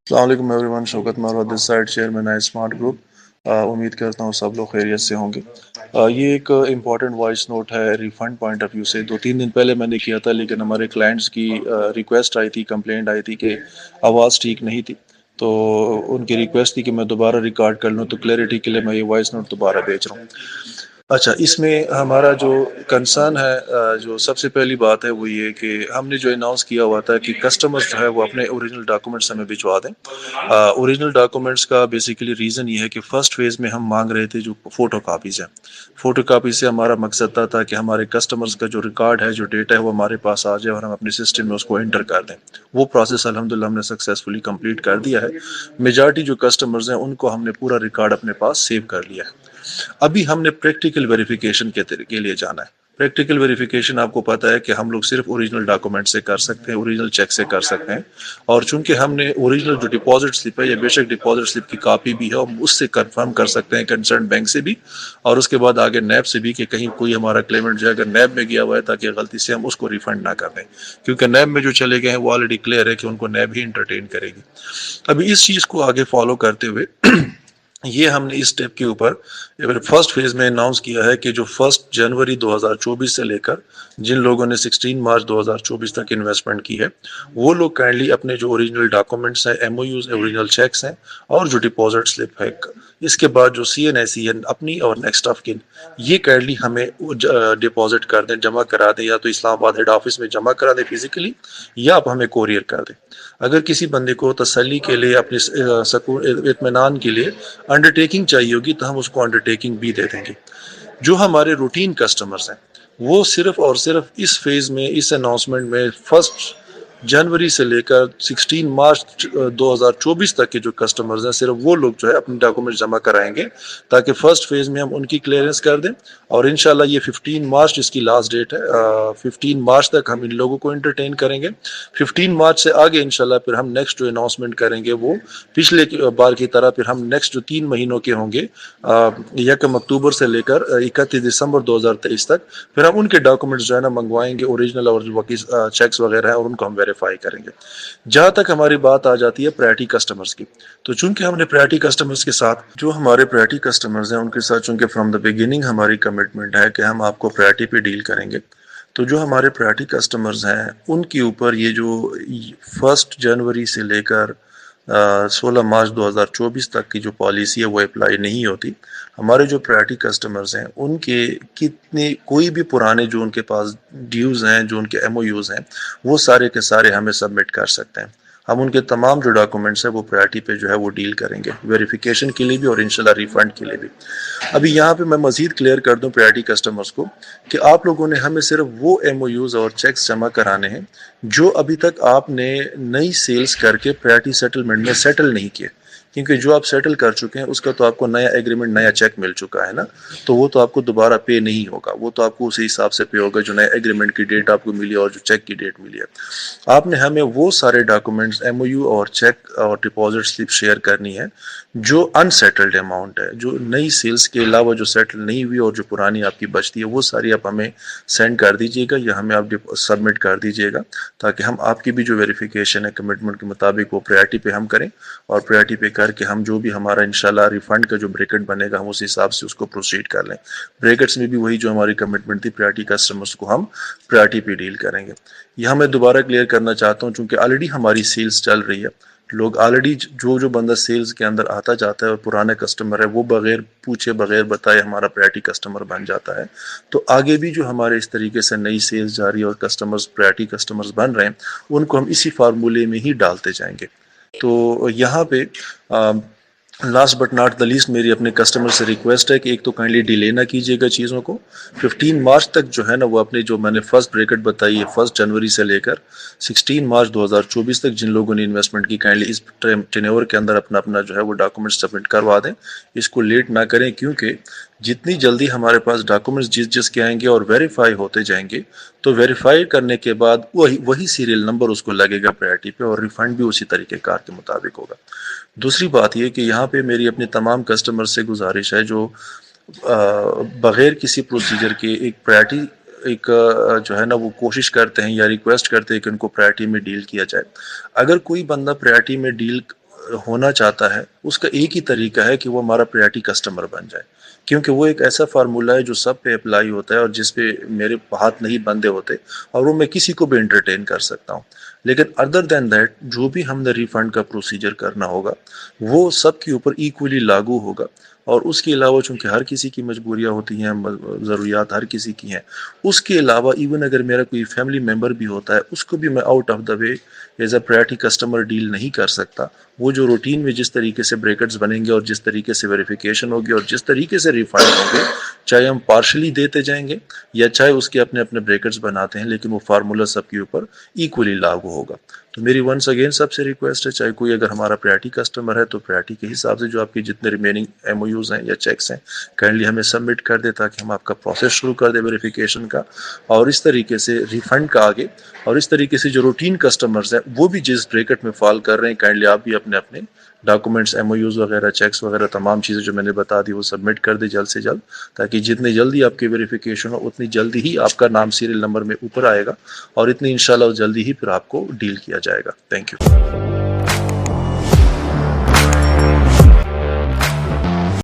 अस्सलाम वालेकुम everyone, Shaukat Marwa this side, chairman है स्मार्ट ग्रुप। उम्मीद करता हूँ सब लोग खैरियत से होंगे। ये एक इम्पॉर्टेंट वॉइस नोट है रिफ़ंड पॉइंट ऑफ व्यू से। 2-3 दिन पहले मैंने किया था, लेकिन हमारे क्लाइंट्स की रिक्वेस्ट आई थी, कंप्लेंट आई थी कि आवाज़ ठीक नहीं थी। तो उनकी रिक्वेस्ट थी कि मैं दोबारा रिकॉर्ड कर लूँ, तो क्लैरिटी के लिए मैं ये वॉइस नोट दोबारा भेज रहा हूँ। अच्छा, इसमें हमारा जो कंसर्न है, जो सबसे पहली बात है वो ये कि हमने जो अनाउंस किया हुआ था कि कस्टमर्स जो है वो अपने ओरिजिनल डॉक्यूमेंट्स हमें भिजवा दें। ओरिजिनल डॉक्यूमेंट्स का बेसिकली रीज़न ये है कि फ़र्स्ट फेज़ में हम मांग रहे थे जो फ़ोटो कापीज़ हैं। फ़ोटो कापी से हमारा मकसद था कि हमारे कस्टमर्स का जो रिकॉर्ड है, जो डेटा है, वो हमारे पास आ जाए और हम अपने सिस्टम में उसको एंटर कर दें। वो प्रोसेस अल्हम्दुलिल्लाह हमने सक्सेसफुली कंप्लीट कर दिया है। मेजॉरिटी जो कस्टमर्स हैं उनको हमने पूरा रिकॉर्ड अपने पास सेव कर लिया है। अभी हमने प्रैक्टिकल वेरिफिकेशन के लिए जाना है। प्रैक्टिकल वेरिफिकेशन आपको पता है कि हम लोग सिर्फ ओरिजिनल डॉक्यूमेंट से कर सकते हैं, ओरिजिनल चेक से कर सकते हैं। और चूंकि हमने ओरिजिनल जो डिपॉजिट स्लिप है, या बेशक डिपॉजिट स्लिप की कॉपी भी है, हम उससे कंफर्म कर सकते हैं कंसर्न बैंक से भी, और उसके बाद आगे नैब से भी, कि कहीं कोई हमारा क्लेमेंट जो है अगर नैब में गया हुआ है, ताकि गलती से हम उसको रिफंड ना कर दें, क्योंकि नैब में जो चले गए हैं वो ऑलरेडी क्लियर है कि उनको नैब ही इंटरटेन करेगी। अभी इस चीज़ को आगे फॉलो करते हुए ये हमने इस स्टेप के ऊपर फर्स्ट फेज में अनाउंस किया है कि जो 1 जनवरी 2024 से लेकर जिन लोगों ने 16 मार्च 2024 तक इन्वेस्टमेंट की है, वो लोग काइंडली अपने जो ओरिजिनल डॉक्यूमेंट्स हैं, एमओयूज, ओरिजिनल चेक्स हैं, और जो डिपॉजिट स्लिप है, इसके बाद जो सीएनएसी है अपनी और नेक्स्ट ऑफ किन, ये काइंडली हमें डिपॉजिट कर दें, जमा करा दें, या तो इस्लामाबाद हेड ऑफिस में जमा करा दें फिजिकली, या आप हमें कोरियर कर दें। अगर किसी बंदे को तसल्ली के लिए, अपने सकून इत्मीनान के लिए अंडरटेकिंग चाहिए होगी, तो हम उसको अंडरटेकिंग भी दे देंगे। जो हमारे रूटीन कस्टमर्स हैं, वो सिर्फ और सिर्फ इस फेज में, इस अनाउंसमेंट में 1 जनवरी से लेकर 16 मार्च 2024 तक के जो कस्टमर्स हैं, सिर्फ वो लोग जो है अपने डॉक्यूमेंट जमा कराएंगे, ताकि फर्स्ट फेज में हम उनकी क्लियरेंस कर दें। और इंशाल्लाह ये 15 मार्च इसकी लास्ट डेट है। 15 मार्च तक हम इन लोगों को एंटरटेन करेंगे। 15 मार्च से आगे इंशाल्लाह फिर हम नेक्स्ट जो अनाउंसमेंट करेंगे, वो पिछले बार की तरह फिर हम नेक्स्ट जो 3 महीनों के होंगे, 1 अक्टूबर से लेकर 31 दिसंबर 2023 तक, फिर हम उनके डॉक्यूमेंट्स जो है ना मंगवाएंगे, ओरिजिनल और जो बाकी चेक्स वगैरह है, और उनको हम वेरीफाई करेंगे। जहाँ तक हमारी बात आ जाती है प्रायोरिटी कस्टमर्स की, तो चूंकि हमने प्रायोरिटी कस्टमर्स के साथ, जो हमारे प्रायोरिटी कस्टमर्स हैं उनके साथ चूंकि फ्रॉम द बिगिनिंग हमारी कमिटमेंट है कि हम आपको प्रायोरिटी पे डील करेंगे, तो जो हमारे प्रायोरिटी कस्टमर्स हैं उनके ऊपर ये जो 1 जनवरी से लेकर 16 मार्च 2024 तक की जो पॉलिसी है वो अप्लाई नहीं होती। हमारे जो प्रायोरिटी कस्टमर्स हैं उनके कितने, कोई भी पुराने जो उनके पास ड्यूज़ हैं, जो उनके एमओयूज़ हैं, वो सारे के सारे हमें सबमिट कर सकते हैं। हम उनके तमाम जो डॉक्यूमेंट्स हैं वो प्रायोरिटी पे जो है वो डील करेंगे, वेरिफिकेशन के लिए भी और इंशाल्लाह रिफंड के लिए भी। अभी यहाँ पे मैं मज़ीद क्लियर कर दूं प्रायोरिटी कस्टमर्स को, कि आप लोगों ने हमें सिर्फ वो एमओयूज़ और चेक्स जमा कराने हैं जो अभी तक आपने नई सेल्स करके प्रायोरिटी सेटलमेंट में सेटल नहीं किए। क्योंकि जो आप सेटल कर चुके हैं उसका तो आपको नया एग्रीमेंट, नया चेक मिल चुका है ना, तो वो तो आपको दोबारा पे नहीं होगा, वो तो आपको उसी हिसाब से पे होगा जो नया एग्रीमेंट की डेट आपको मिली और जो चेक की डेट मिली है। आपने हमें वो सारे डॉक्यूमेंट्स, एमओयू और चेक और डिपॉजिट स्लिप शेयर करनी है जो अनसेटल्ड अमाउंट है, जो नई सेल्स के अलावा जो सेटल नहीं हुई और जो पुरानी आपकी बचती है, वो सारी आप हमें सेंड कर दीजिएगा, या हमें आप सबमिट कर दीजिएगा, ताकि हम आपकी भी जो वेरिफिकेशन है कमिटमेंट के मुताबिक वो प्रायोरिटी पे हम करें, और प्रायोरिटी पे करके हम जो भी हमारा इंशाल्लाह रिफंड का जो ब्रैकेट बनेगा, हम उस हिसाब से उसको प्रोसीड कर लें। ब्रैकेट्स में भी वही जो हमारी कमिटमेंट थी, प्रायोरिटी कस्टमर्स को हम प्रायोरिटी पे डील करेंगे। यह मैं दोबारा क्लियर करना चाहता हूँ, चूंकि ऑलरेडी हमारी सेल्स चल रही है, लोग ऑलरेडी, जो जो बंदा सेल्स के अंदर आता जाता है और पुराना कस्टमर है, वो बगैर पूछे बगैर बताए हमारा प्रायोरिटी कस्टमर बन जाता है। तो आगे भी जो हमारे इस तरीके से नई सेल्स जारी और कस्टमर्स प्रायोरिटी कस्टमर्स बन रहे हैं, उनको हम इसी फार्मूले में ही डालते जाएंगे। तो यहाँ पे last but not the least मेरी अपने कस्टमर से रिक्वेस्ट है कि एक तो काइंडली डिले ना कीजिएगा चीज़ों को। 15 मार्च तक जो है ना, वो अपने जो मैंने फर्स्ट ब्रैकेट बताई है 1 जनवरी से लेकर 16 मार्च 2024 तक जिन लोगों ने इन्वेस्टमेंट की, काइंडली इस टेन्योर के अंदर अपना अपना जो है वो डॉक्यूमेंट सबमिट करवा दें। इसको लेट ना करें, क्योंकि जितनी जल्दी हमारे पास डॉक्यूमेंट्स जिसके आएंगे और वेरीफाई होते जाएंगे, तो वेरीफाई करने के बाद वही सीरियल नंबर उसको लगेगा प्रायोरिटी पे, और रिफंड भी उसी तरीके कार के मुताबिक होगा। दूसरी बात यह कि यहाँ पे मेरी अपने तमाम कस्टमर से गुजारिश है जो बगैर किसी प्रोसीजर के एक प्रायोरिटी, एक जो है ना वो कोशिश करते हैं या रिक्वेस्ट करते हैं कि उनको प्रायोरिटी में डील किया जाए। अगर कोई बंदा प्रायोरिटी में डील ہونا چاہتا ہے اس کا ایک ہی طریقہ ہے کہ وہ ہمارا پریورٹی کسٹمر بن جائے، کیونکہ وہ ایک ایسا فارمولا ہے جو سب پہ اپلائی ہوتا ہے اور جس پہ میرے ہاتھ نہیں بندے ہوتے، اور وہ میں کسی کو بھی انٹرٹین کر سکتا ہوں۔ لیکن ادر دین دیٹ جو بھی ہم نے ریفنڈ کا پروسیجر کرنا ہوگا وہ سب کے اوپر ایکولی لاگو ہوگا، اور اس کے علاوہ چونکہ ہر کسی کی مجبوریاں ہوتی ہیں، ضروریات ہر کسی کی ہیں، اس کے علاوہ ایون اگر میرا کوئی فیملی ممبر بھی ہوتا ہے اس کو بھی میں out of the way as a priority customer deal نہیں کر سکتا۔ وہ جو روٹین میں جس طریقے سے بریکٹس بنیں گے اور جس طریقے سے ویریفیکیشن ہوگی اور جس طریقے سے ریفنڈ ہوں گے، چاہے ہم پارشلی دیتے جائیں گے یا چاہے اس کے اپنے اپنے بریکٹس بناتے ہیں، لیکن وہ فارمولا سب کے اوپر ایکولی لاگو ہوگا۔ تو میری ونس اگین سب سے ریکویسٹ ہے، چاہے کوئی اگر ہمارا پریورٹی کسٹمر ہے تو پریورٹی کے حساب سے جو آپ کے جتنے ریمیننگ ایم او یوز ہیں یا چیکس ہیں کائنڈلی ہمیں سبمٹ کر دے، تاکہ ہم آپ کا پروسیس شروع کر دیں ویریفیکیشن کا، اور اس طریقے سے ریفنڈ کا آگے، اور اس طریقے سے جو روٹین کسٹمرز ہیں وہ بھی جس بریکٹ میں فال کر رہے ہیں کائنڈلی آپ بھی اپنے اپنے ڈاکومنٹس، ایم او یوز وغیرہ، چیکس وغیرہ، تمام چیزیں جو میں نے بتا دی وہ سبمٹ کر دیں جلد سے جلد، تاکہ جتنی جلدی آپ کی ویریفیکیشن ہو اتنی جلدی ہی آپ کا نام سیریل نمبر میں اوپر آئے گا، اور اتنی انشاءاللہ جلدی ہی پھر آپ کو ڈیل کیا جائے گا۔ Thank you.